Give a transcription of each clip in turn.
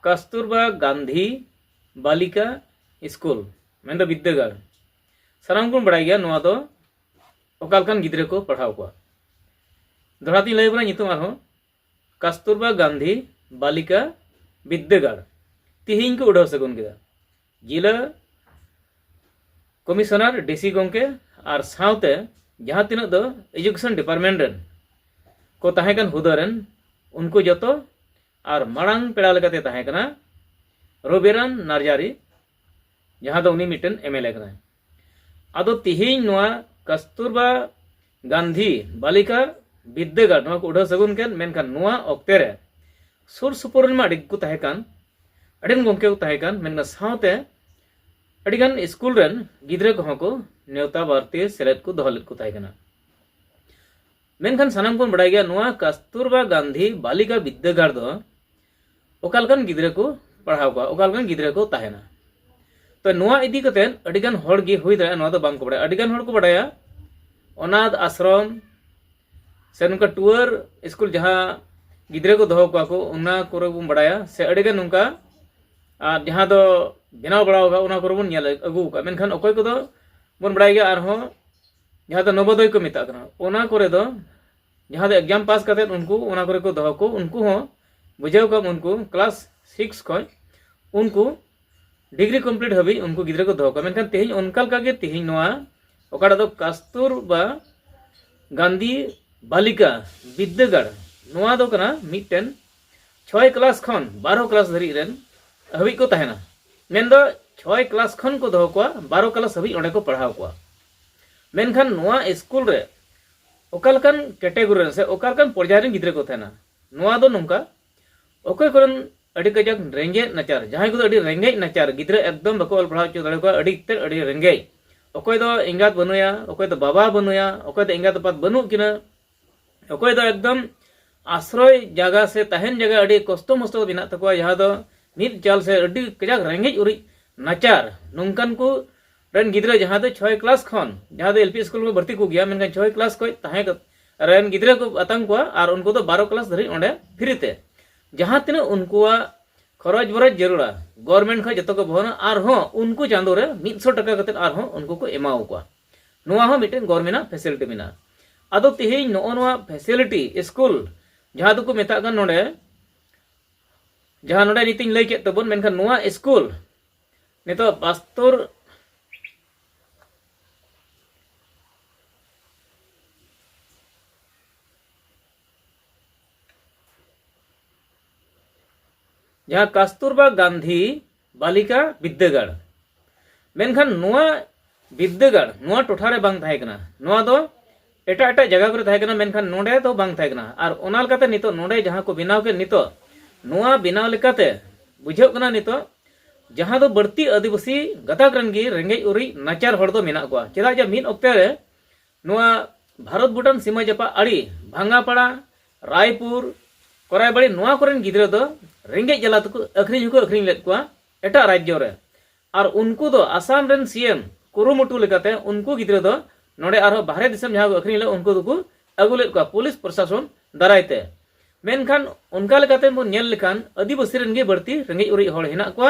कस्तूरबा गांधी बालिका school main दो विद्यागार सानाम को बड़ा गया नोआ दो ओकालकान गिद्रे को पढ़ाव को दोहराती लय बना नितुम आरो कस्तूरबा गांधी बालिका विद्यागार तिहिं को उड़ाव सगुन गया जिला कमिशनर डीसी गोंके और साउते जहाँ तीन दो एजुकेशन डिपार्टमेंट रन को तहेकन हुदरन उनको जतो और मांग पेड़ा लेकाते तहेकना रोबेरन नार्जारी जहाँ दो उनी मिटन एमएलए कना आदो तिहिं नोआ कस्तूरबा गांधी बालिका विद्यागार नोआ को उड़ाव सगुन केन मेनखान नोआ ऑक्टे रे सुर सुपुर मा अडिग को तहेकन अडिन गोंके को तहेकन मेनना साउते अडिगान स्कूल रन गिद्रे को को नेवता भारतीय सेलेद को दोहलेद को तहेकना मेनखान सानाम को बड़ा गया नोआ कस्तूरबा गांधी बालिका विद्यागार दो ओकालकान गिद्रे को पढ़ाव को ओकालकान गिद्रे को तहेना तो नोआ इदी कतेन अडिगान होड़ गी हुई दरा नोआ दो बांग को बड़ा अडिगान होड़ को बड़ाया अनाथ आश्रम से नुका टूर स्कूल जहाँ गिद्रे को दोहो को उना कोरे को बड़ाया से अडिगान नुका जहाँ दो बनाव बड़ा होगा उना कोरे बन नेल अगु का मेनखान अकोय को दो बन बड़ाय गया आरहो जहाँ दो नवोदय को मेता कना उना कोरे दो जहाँ दो एग्जाम पास करते उनको उना कोरे को दोहो को उनको हो बुझाव कम उनको क्लास 6 खय उनको डिग्री कंप्लीट हबी उनको गिद्रे को दोहो का मेनखान तेहिं उनकाल का गे तेहिं नोआ ओकाडा दो कस्तूरबा गांधी बालिका विद्यागार नोआ दो कना मिटन 6 क्लास खन 12 क्लास धरी रेन हबी को तहेना मेन दो 6 क्लास खन को दोहो को 12 क्लास हबी ओंडे को पढ़ाव को मेनखान नोआ स्कूल रे ओकालकान कैटेगरी से ओकालकान पर्याय रेन गिद्रे को तहेना नोआ दो नुंका ओकोय करन अडी कजक रेंगे नाचार जहां को अडी रेंगे नाचार गिद्रे एकदम बको ऑल पढ़ाव चो दड़े को अडी ते अडी रेंगे ओकोय दो इंगात बनुया ओकोय दो बाबा बनुया ओकोय दो इंगात पात बनु किना ओकोय दो एकदम आश्रय जगह से तहन जगह अडी कष्ट मस्त बिना तको यहाँ दो मिट चाल से अडी कजक रेंगे उरी नाचार नुंकन को रेन गिद्रे जहाँ दो 6 क्लास खन जहाँ दो एलपी स्कूल में भर्ती को गया मेनखान 6 क्लास को तहे रेन गिद्रे को अतंग को और उनको तो 12 क्लास धरी ओंडे फ्रीते जहाँ तीन उनको खरच बरच जरूरा गवर्नमेंट खा जतो को भवना और हो उनको चांदो रे 100 टका कते और हो उनको को एमाओ को नोआ हो मिटेन गवर्नमेंट फैसिलिटी मिना आदो तिहि नो नोआ फैसिलिटी स्कूल जहाँ दो को मेता गन नोडे जहाँ नोडे नीतिन लई के तबन मेनखान नोआ स्कूल नेतो पास्तोर जहाँ कस्तूरबा गांधी बालिका विद्यागार मेनखान नोआ विद्यागार नोआ टोठा रे बांग थाहे कना नोआ दो एटा एटा जगह करे थाहे कना मेनखान नोडे तो बांग थाहे कना और ओनाल काते नितो नोडे जहाँ को बिनाव के नितो नोआ बिनाव लेकाते बुझाव कना नितो जहाँ दो बढ़ती आदिवासी गताक रन गी रेंगे उरी नाचार हड़ दो मेना को चेदा जे मिन ओक्ते रे नोआ भारत भूटान सीमा जपा आड़ी भांगापाड़ा रायपुर कोरायबाड़ी नोआ कोरेन गिद्रे दो रेंगे जला तक अखरीन को अखरीन लेत को एटा राज्य रे और उनको दो आसाम रेन सीएम कुरुमुटु लेकाते उनको गिद्रे दो नोडे आरो बाहरे दिसम जहाँ को अखरीन ले उनको दो अगु लेत को पुलिस प्रशासन दारायते मेनखान उनका लेकाते बो नेल लेखान आदिवासी रेन गे बढ़ती रेंगे उरी हड़ हेना को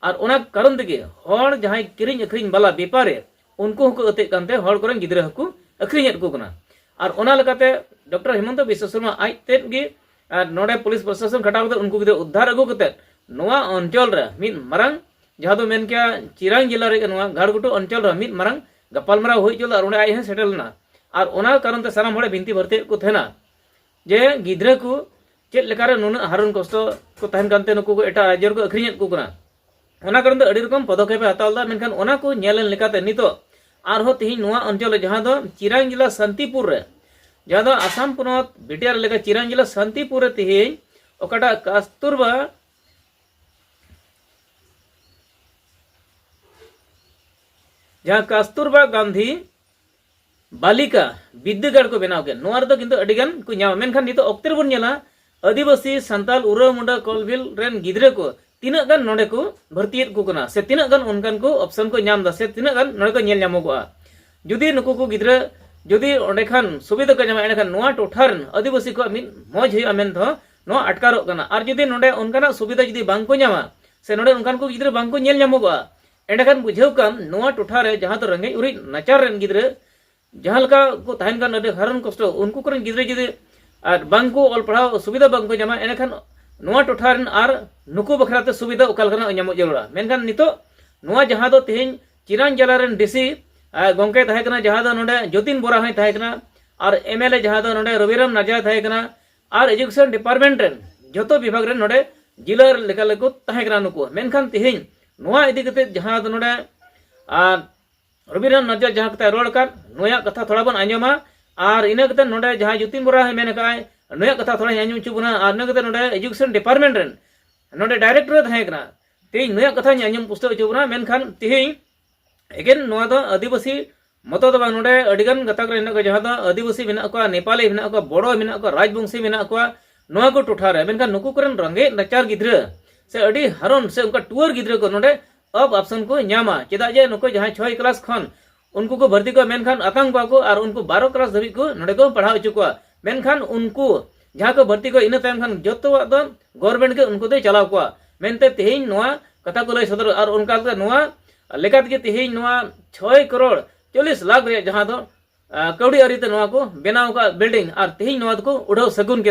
और ओना कारण तेगे हड़ जहाँ किरिन अखरीन वाला व्यापारे उनको को अते कानते हड़ कोरेन गिद्रे हकु अखरीन को कना और ओना लेकाते डॉक्टर हेमंत बिश्व शर्मा आज तेत गे नोडे पुलिस प्रशासन खटाव उनको उद्धार अगू कते नोआ अंचल रे मिद मारंग जहाँ दो मेन क्या चिरांग जिला रे नोआ घाड़गुटू अंचल रे मिद मारंग गपालमारा होई चल और ओंडे आइ सेटल ना और ओना कारण ते साराम हड़े बिनती भरते को थेना जे गिद्रे को चेत लेकारे नुन हारुन कष्ट को तहन कानते नुको को एटा राज्य को अखरीन को कना ओना कारण ते अडी रकम पदक्षेप हतावदा मेनखान ओना को नेलन लेकाते नितो आरहो तिहि नोआ अंचल जहाँ दो चिरांग जिला शांतिपुर रे जहाँ दो आसाम पुनत बिटियार लेका चिरांग जिला शांतिपुर रे तिहि ओकाटा कस्तूरबा जहाँ कस्तूरबा गांधी बालिका विद्यागार को बनाव के नोआ रे दो किंतु अडिगान को न्याम मेनखान नितो ऑक्टर बन नेला आदिवासी संताल उरा मुंडा कोलबिल रेन गिद्रे को तीना गान नोडे को भर्तीयत को कना से तीना गान उनकान को ऑप्शन को न्याम दा से तीना गान नोडे को नेल न्यामोगोआ जुदी नुको को गिद्रे जुदी ओंडे खान सुविधा को ᱧᱟᱢᱟ एंडखान नोआ टोठारन आदिवासी को मिद मौज हुई मेन दो नो अटकारों कना और जुदी नोडे उनकाना सुविधा जुदी बांको ᱧᱟᱢᱟ से नोडे उनकान को गिद्रे बांको ᱧᱮᱞ ᱧᱟᱢᱚᱜᱼᱟ एंडखान बुझेव कान नोआ टोठा रे जहां तो रंगे उरी नाचार रेन गिद्रे जहां लका को तहन कान अडे हरन कष्ट उनको करन गिद्रे जुदी और बांको ऑल पढ़ाओ सुविधा बांको ᱧᱟᱢᱟ एंडखान नोआ टोठा रेन आर नुकु बखराते सुविधा उकालकना ᱧᱟᱢᱚᱜ जरूरा मेनखान नितो नोआ जहां दो तेहेन चिरान जला रेन डीसी गोंके तहे कना जहां दो नोडे ज्योतिन बोरा है तहे कना और एमएलए जहां दो नोडे रविराम नाजा तहे कना और एजुकेशन डिपार्टमेंट रेन जतो विभाग रेन नोडे जिला लेका लेको तहे कना नुकु मेनखान तेहेन नोआ इदी कते जहां दो नोडे रविराम नाजा जहां कते रोड कान नोया कथा थोड़ा बन आंजमा और इना कते नोडे जहां ज्योतिन बोरा है मेन काय नोया कथा थोड़ा आंजम चुबना और न कते नोडे एजुकेशन डिपार्टमेंट रेन नोडे डायरेक्टर तहे कना तेहेन नोया कथा आंजम पुस्तक चुबना मेनखान तेहेन एगेन नोआ दो आदिवासी मतो दो नोडे अडिगन गताक रे नक जहां दो आदिवासी मेना को नेपाली मेना को बड़ो मेना को राजवंशी मेना को नोआ को टोठा रे मेनखान नुकु करन रंगे नचार गिद्रे से अडी हरन से उनका टूर गिद्रे को नोडे अब ऑप्शन को ᱧᱟᱢᱟ चेदा जे नुको जहां 6 क्लास खन उनको को भर्ती को मेनखान आतंक को और उनको 12 क्लास धबी को नोडे को पढ़ाव चुको मेनखान उनको जहां को भर्ती को इन टाइम खान जतो दो गवर्नमेंट के उनको दे चलाव को मेनते तेहेन नोआ कथा को लय सदर और उनका नोआ लेकात के तेहेन नोआ 6 करोड़ 40 लाख रे जहां दो कौड़ी अरिते नोआ को बनाव का बिल्डिंग और तेहेन नोआ को उड़ाव सगुन के